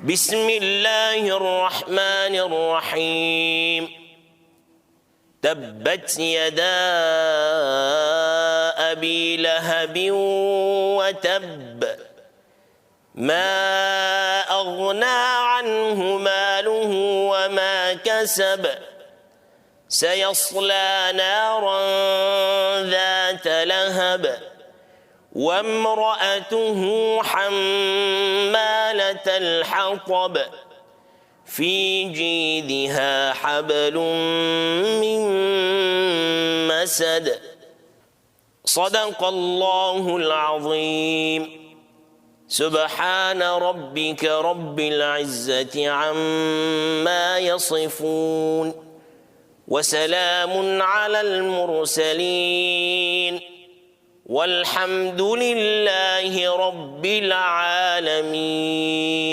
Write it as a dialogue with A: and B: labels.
A: بسم الله الرحمن الرحيم تبت يدا أبي لهب وتب ما أغنى عنه ماله وما كسب سيصلى نارا ذات لهب وامرأته حمالة الحطب في جيدها حبل من مسد صدق الله العظيم. سبحان ربك رب العزة عما يصفون وسلام على المرسلين والحمد لله رب العالمين.